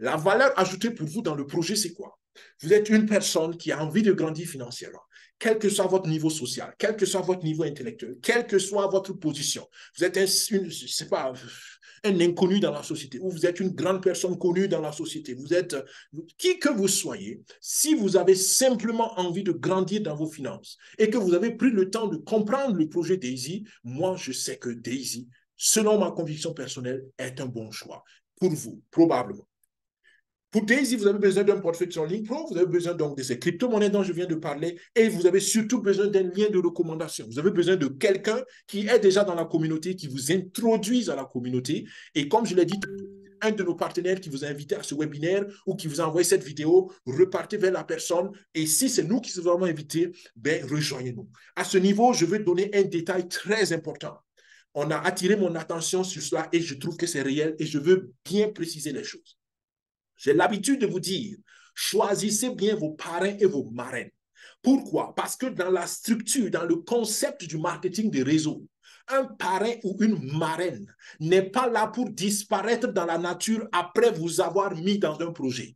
La valeur ajoutée pour vous dans le projet, c'est quoi? Vous êtes une personne qui a envie de grandir financièrement, quel que soit votre niveau social, quel que soit votre niveau intellectuel, quelle que soit votre position. Vous êtes je sais pas, un inconnu dans la société, ou vous êtes une grande personne connue dans la société. Vous êtes qui que vous soyez, si vous avez simplement envie de grandir dans vos finances et que vous avez pris le temps de comprendre le projet Daisy, moi, je sais que Daisy, selon ma conviction personnelle, est un bon choix pour vous, probablement. Pour Daisy, vous avez besoin d'un portefeuille sur ligne pro, vous avez besoin donc de ces crypto-monnaies dont je viens de parler et vous avez surtout besoin d'un lien de recommandation. Vous avez besoin de quelqu'un qui est déjà dans la communauté, qui vous introduise à la communauté. Et comme je l'ai dit, un de nos partenaires qui vous a invité à ce webinaire ou qui vous a envoyé cette vidéo, repartez vers la personne. Et si c'est nous qui vous avons invité, ben, rejoignez-nous. À ce niveau, je vais donner un détail très important. On a attiré mon attention sur cela et je trouve que c'est réel et je veux bien préciser les choses. J'ai l'habitude de vous dire, choisissez bien vos parrains et vos marraines. Pourquoi? Parce que dans la structure, dans le concept du marketing des réseaux, un parrain ou une marraine n'est pas là pour disparaître dans la nature après vous avoir mis dans un projet.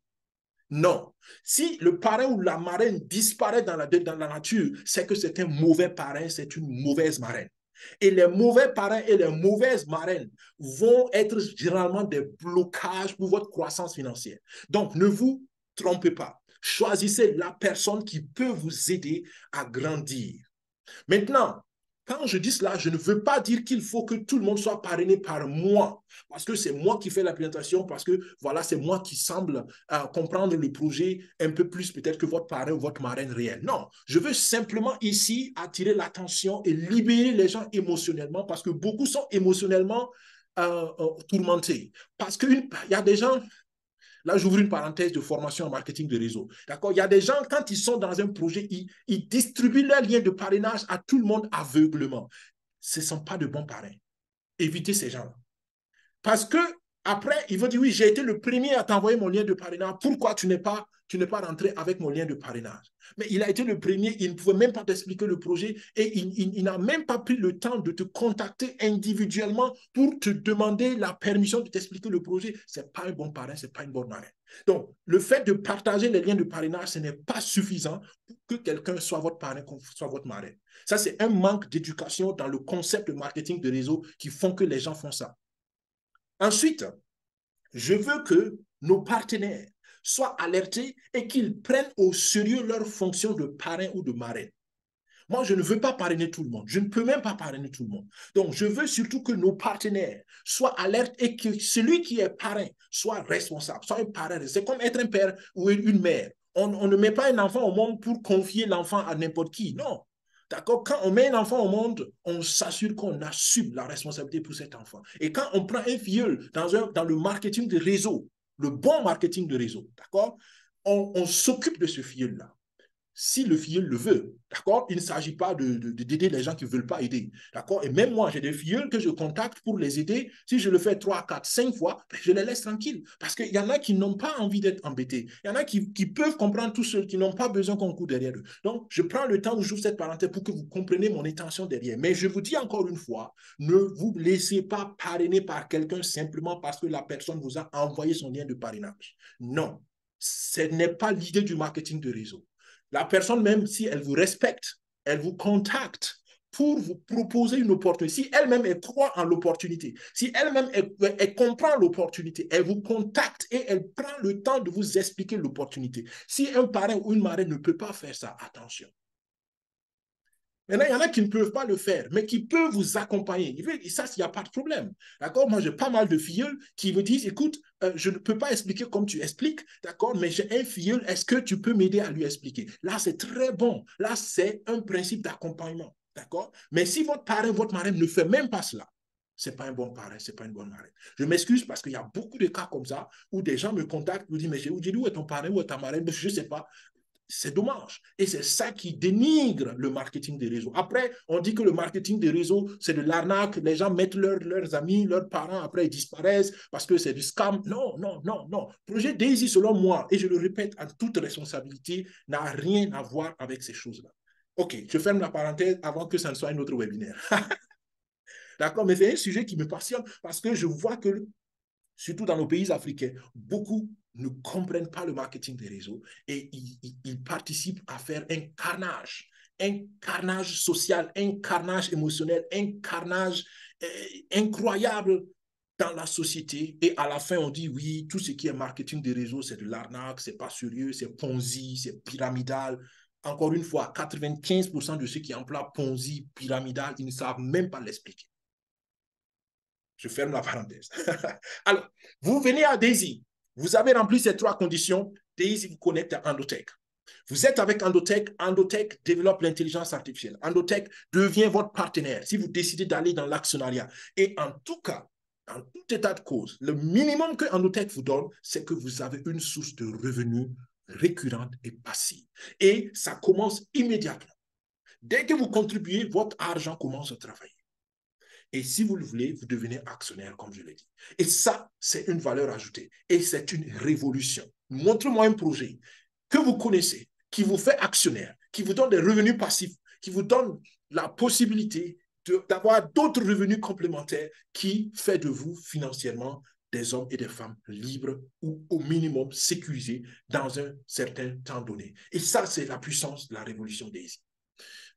Non. Si le parrain ou la marraine disparaît dans la nature, c'est que c'est un mauvais parrain, c'est une mauvaise marraine. Et les mauvais parrains et les mauvaises marraines vont être généralement des blocages pour votre croissance financière. Donc, ne vous trompez pas. Choisissez la personne qui peut vous aider à grandir. Maintenant, quand je dis cela, je ne veux pas dire qu'il faut que tout le monde soit parrainé par moi, parce que c'est moi qui fais la présentation, parce que voilà, c'est moi qui semble comprendre le projet un peu plus peut-être que votre parrain ou votre marraine réelle. Non, je veux simplement ici attirer l'attention et libérer les gens émotionnellement, parce que beaucoup sont émotionnellement tourmentés. Parce qu'il y a des gens, là, j'ouvre une parenthèse de formation en marketing de réseau. D'accord? Il y a des gens, quand ils sont dans un projet, ils distribuent leurs liens de parrainage à tout le monde aveuglement. Ce ne sont pas de bons parrains. Évitez ces gens-là. Parce que après, il va dire, oui, j'ai été le premier à t'envoyer mon lien de parrainage. Pourquoi tu n'es pas rentré avec mon lien de parrainage? Mais il a été le premier, il ne pouvait même pas t'expliquer le projet et il n'a même pas pris le temps de te contacter individuellement pour te demander la permission de t'expliquer le projet. Ce n'est pas un bon parrain, ce n'est pas une bonne marraine. Donc, le fait de partager les liens de parrainage, ce n'est pas suffisant pour que quelqu'un soit votre parrain, soit votre marraine. Ça, c'est un manque d'éducation dans le concept de marketing de réseau qui font que les gens font ça. Ensuite, je veux que nos partenaires soient alertés et qu'ils prennent au sérieux leur fonction de parrain ou de marraine. Moi, je ne veux pas parrainer tout le monde. Je ne peux même pas parrainer tout le monde. Donc, je veux surtout que nos partenaires soient alertes et que celui qui est parrain soit responsable, soit un parrain. C'est comme être un père ou une mère. On ne met pas un enfant au monde pour confier l'enfant à n'importe qui. Non. D'accord? Quand on met un enfant au monde, on s'assure qu'on assume la responsabilité pour cet enfant. Et quand on prend un filleul dans le marketing de réseau, le bon marketing de réseau, d'accord? On s'occupe de ce filleul-là si le filleul le veut, d'accord? Il ne s'agit pas d'aider les gens qui ne veulent pas aider, d'accord? Et même moi, j'ai des filleuls que je contacte pour les aider. Si je le fais 3, 4, 5 fois, je les laisse tranquilles. Parce qu'il y en a qui n'ont pas envie d'être embêtés. Il y en a qui peuvent comprendre tout seuls, qui n'ont pas besoin qu'on court derrière eux. Donc, je prends le temps où j'ouvre cette parenthèse pour que vous compreniez mon intention derrière. Mais je vous dis encore une fois, ne vous laissez pas parrainer par quelqu'un simplement parce que la personne vous a envoyé son lien de parrainage. Non, ce n'est pas l'idée du marketing de réseau. La personne, même si elle vous respecte, elle vous contacte pour vous proposer une opportunité. Si elle-même elle croit en l'opportunité, si elle-même elle comprend l'opportunité, elle vous contacte et elle prend le temps de vous expliquer l'opportunité. Si un parrain ou une marraine ne peut pas faire ça, attention. Maintenant, il y en a qui ne peuvent pas le faire, mais qui peuvent vous accompagner. Et ça, il n'y a pas de problème. D'accord? Moi, j'ai pas mal de filleuls qui me disent, écoute, je ne peux pas expliquer comme tu expliques, d'accord, mais j'ai un filleul, est-ce que tu peux m'aider à lui expliquer? Là, c'est très bon. Là, c'est un principe d'accompagnement. D'accord? Mais si votre parrain, votre marraine ne fait même pas cela, ce n'est pas un bon parrain, ce n'est pas une bonne marraine. Je m'excuse parce qu'il y a beaucoup de cas comme ça où des gens me contactent, me disent, mais où est ton parrain, où est ta marraine? Je ne sais pas. C'est dommage. Et c'est ça qui dénigre le marketing des réseaux. Après, on dit que le marketing des réseaux, c'est de l'arnaque. Les gens mettent leurs amis, leurs parents, après ils disparaissent parce que c'est du scam. Non, non, non, non. Projet Daisy, selon moi, et je le répète en toute responsabilité, n'a rien à voir avec ces choses-là. OK, je ferme la parenthèse avant que ça ne soit un autre webinaire. D'accord, mais c'est un sujet qui me passionne parce que je vois que surtout dans nos pays africains, beaucoup ne comprennent pas le marketing des réseaux et ils participent à faire un carnage social, un carnage émotionnel, un carnage incroyable dans la société. Et à la fin, on dit oui, tout ce qui est marketing des réseaux, c'est de l'arnaque, c'est pas sérieux, c'est Ponzi, c'est pyramidal. Encore une fois, 95% de ceux qui emploient Ponzi, pyramidal, ils ne savent même pas l'expliquer. Je ferme la parenthèse. Alors, vous venez à Daisy. Vous avez rempli ces 3 conditions. Daisy vous connecte à Endotech. Vous êtes avec Endotech. Endotech développe l'intelligence artificielle. Endotech devient votre partenaire si vous décidez d'aller dans l'actionnariat. Et en tout cas, en tout état de cause, le minimum que Endotech vous donne, c'est que vous avez une source de revenus récurrente et passive. Et ça commence immédiatement. Dès que vous contribuez, votre argent commence à travailler. Et si vous le voulez, vous devenez actionnaire, comme je l'ai dit. Et ça, c'est une valeur ajoutée. Et c'est une révolution. Montre-moi un projet que vous connaissez, qui vous fait actionnaire, qui vous donne des revenus passifs, qui vous donne la possibilité d'avoir d'autres revenus complémentaires qui fait de vous financièrement des hommes et des femmes libres ou au minimum sécurisés dans un certain temps donné. Et ça, c'est la puissance de la révolution Daisy.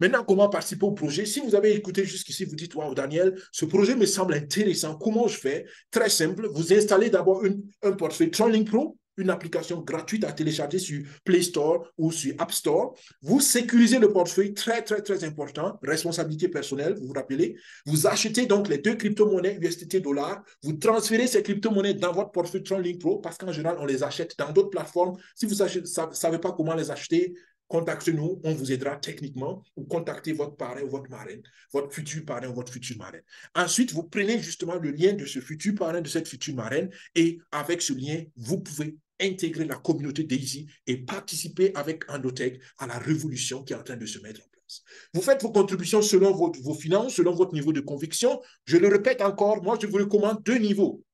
Maintenant, comment participer au projet? Si vous avez écouté jusqu'ici, vous dites, wow, Daniel, ce projet me semble intéressant. Comment je fais? Très simple. Vous installez d'abord un portefeuille TronLink Pro, une application gratuite à télécharger sur Play Store ou sur App Store. Vous sécurisez le portefeuille, très, très, très important. Responsabilité personnelle, vous vous rappelez. Vous achetez donc les 2 crypto-monnaies USDT $. Vous transférez ces crypto-monnaies dans votre portefeuille TronLink Pro parce qu'en général, on les achète dans d'autres plateformes. Si vous ne savez pas comment les acheter, contactez-nous, on vous aidera techniquement ou contactez votre parrain ou votre marraine, votre futur parrain ou votre future marraine. Ensuite, vous prenez justement le lien de ce futur parrain, de cette future marraine et avec ce lien, vous pouvez intégrer la communauté Daisy et participer avec Endotech à la révolution qui est en train de se mettre en place. Vous faites vos contributions selon vos finances, selon votre niveau de conviction. Je le répète encore, moi, je vous recommande 2 niveaux.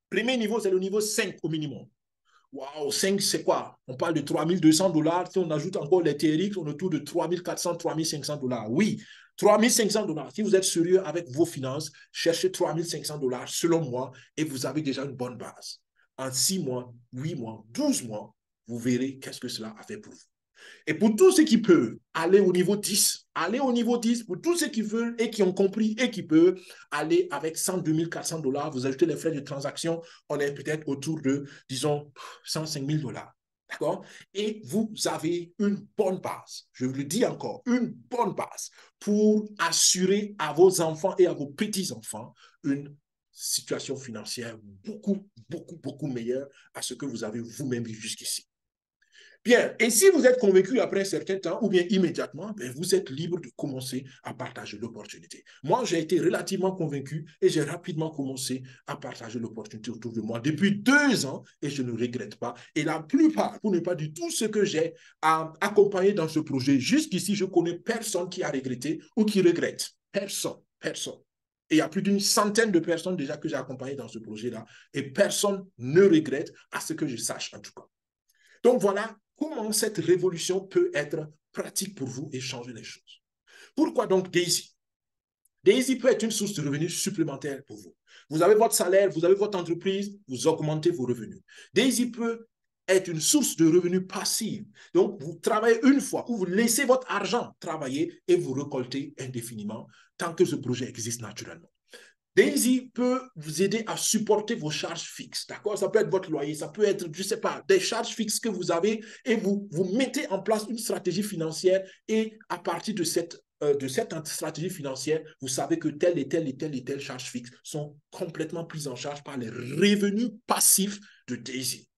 Premier niveau, c'est le niveau 5 au minimum. Waouh, 5, c'est quoi? On parle de $3 200. Si on ajoute encore les TRX, on est autour de 3 400, $3 500. Oui, $3 500. Si vous êtes sérieux avec vos finances, cherchez $3 500 selon moi et vous avez déjà une bonne base. En 6 mois, 8 mois, 12 mois, vous verrez qu'est-ce que cela a fait pour vous. Et pour tous ceux qui peuvent aller au niveau 10, aller au niveau 10, pour tous ceux qui veulent et qui ont compris et qui peuvent aller avec $102 400, vous ajoutez les frais de transaction, on est peut-être autour de, disons, $105 000. D'accord? Et vous avez une bonne base, je vous le dis encore, une bonne base pour assurer à vos enfants et à vos petits-enfants une situation financière beaucoup, beaucoup, beaucoup meilleure à ce que vous avez vous-même vu jusqu'ici. Bien, et si vous êtes convaincu après un certain temps ou bien immédiatement, bien, vous êtes libre de commencer à partager l'opportunité. Moi, j'ai été relativement convaincu et j'ai rapidement commencé à partager l'opportunité autour de moi depuis 2 ans et je ne regrette pas. Et la plupart, pour ne pas dire tout ce que j'ai accompagné dans ce projet, jusqu'ici, je connais personne qui a regretté ou qui regrette. Personne, personne. Et il y a plus d'une centaine de personnes déjà que j'ai accompagnées dans ce projet-là et personne ne regrette à ce que je sache en tout cas. Donc voilà comment cette révolution peut être pratique pour vous et changer les choses. Pourquoi donc Daisy? Daisy peut être une source de revenus supplémentaire pour vous. Vous avez votre salaire, vous avez votre entreprise, vous augmentez vos revenus. Daisy peut être une source de revenus passive. Donc, vous travaillez une fois ou vous laissez votre argent travailler et vous récoltez indéfiniment tant que ce projet existe naturellement. Daisy peut vous aider à supporter vos charges fixes, d'accord? Ça peut être votre loyer, ça peut être, je ne sais pas, des charges fixes que vous avez et vous mettez en place une stratégie financière et à partir de cette stratégie financière, vous savez que telle et telle et telle et telle charge fixe sont complètement prises en charge par les revenus passifs de Daisy.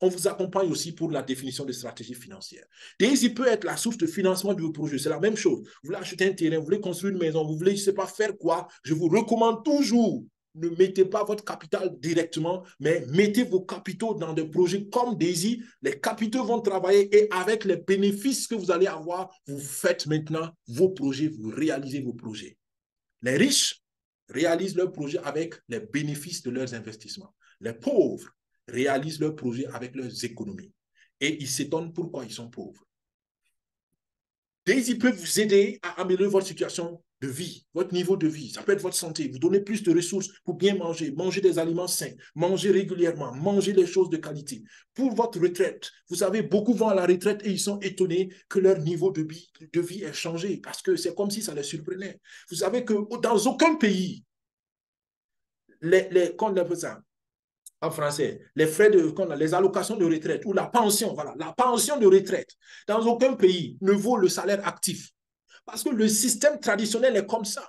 On vous accompagne aussi pour la définition des stratégies financières. Daisy peut être la source de financement de vos projets. C'est la même chose. Vous voulez acheter un terrain, vous voulez construire une maison, vous voulez, je ne sais pas, faire quoi. Je vous recommande toujours, ne mettez pas votre capital directement, mais mettez vos capitaux dans des projets comme Daisy. Les capitaux vont travailler et avec les bénéfices que vous allez avoir, vous faites maintenant vos projets, vous réalisez vos projets. Les riches réalisent leurs projets avec les bénéfices de leurs investissements. Les pauvres réalisent leurs projets avec leurs économies. Et ils s'étonnent pourquoi ils sont pauvres. Daisy peut vous aider à améliorer votre situation de vie, votre niveau de vie, ça peut être votre santé, vous donnez plus de ressources pour bien manger, manger des aliments sains, manger régulièrement, manger les choses de qualité. Pour votre retraite, vous savez, beaucoup vont à la retraite et ils sont étonnés que leur niveau de vie ait changé parce que c'est comme si ça les surprenait. Vous savez que dans aucun pays, qu'on appelle ça en français, les frais les allocations de retraite ou la pension, voilà, la pension de retraite, dans aucun pays ne vaut le salaire actif. Parce que le système traditionnel est comme ça.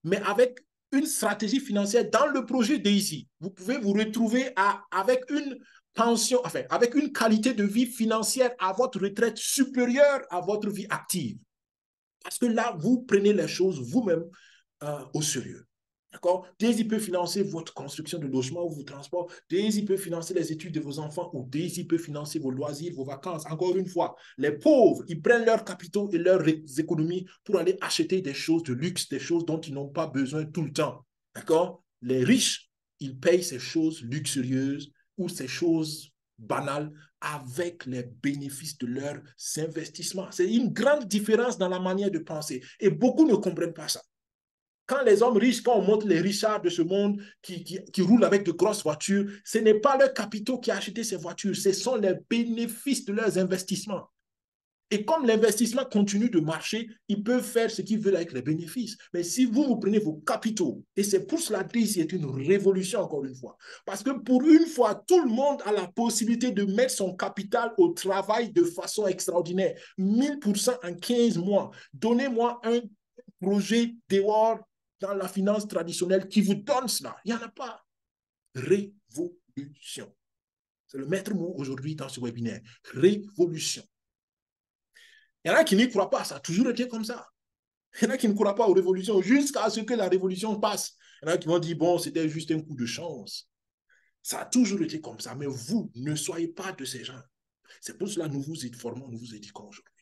Mais avec une stratégie financière dans le projet Daisy, vous pouvez vous retrouver avec une pension, enfin, avec une qualité de vie financière à votre retraite supérieure à votre vie active. Parce que là, vous prenez les choses vous-même au sérieux. D'accord? Daisy peut financer votre construction de logement ou vos transports. Daisy peut financer les études de vos enfants ou Daisy peut financer vos loisirs, vos vacances. Encore une fois, les pauvres, ils prennent leurs capitaux et leurs économies pour aller acheter des choses de luxe, des choses dont ils n'ont pas besoin tout le temps. D'accord? Les riches, ils payent ces choses luxurieuses ou ces choses banales avec les bénéfices de leurs investissements. C'est une grande différence dans la manière de penser et beaucoup ne comprennent pas ça. Quand les hommes riches, quand on montre les richards de ce monde qui roulent avec de grosses voitures, ce n'est pas leur capitaux qui a acheté ces voitures, ce sont les bénéfices de leurs investissements. Et comme l'investissement continue de marcher, ils peuvent faire ce qu'ils veulent avec les bénéfices. Mais si vous prenez vos capitaux, et c'est pour cela que c'est une révolution encore une fois, parce que pour une fois, tout le monde a la possibilité de mettre son capital au travail de façon extraordinaire. 1000% en 15 mois. Donnez-moi un projet dehors dans la finance traditionnelle qui vous donne cela. Il n'y en a pas. Révolution. C'est le maître mot aujourd'hui dans ce webinaire. Révolution. Il y en a qui n'y croient pas, ça a toujours été comme ça. Il y en a qui ne croient pas aux révolutions jusqu'à ce que la révolution passe. Il y en a qui vont dire, bon, c'était juste un coup de chance. Ça a toujours été comme ça, mais vous, ne soyez pas de ces gens. C'est pour cela que nous vous formons, nous vous éduquons aujourd'hui.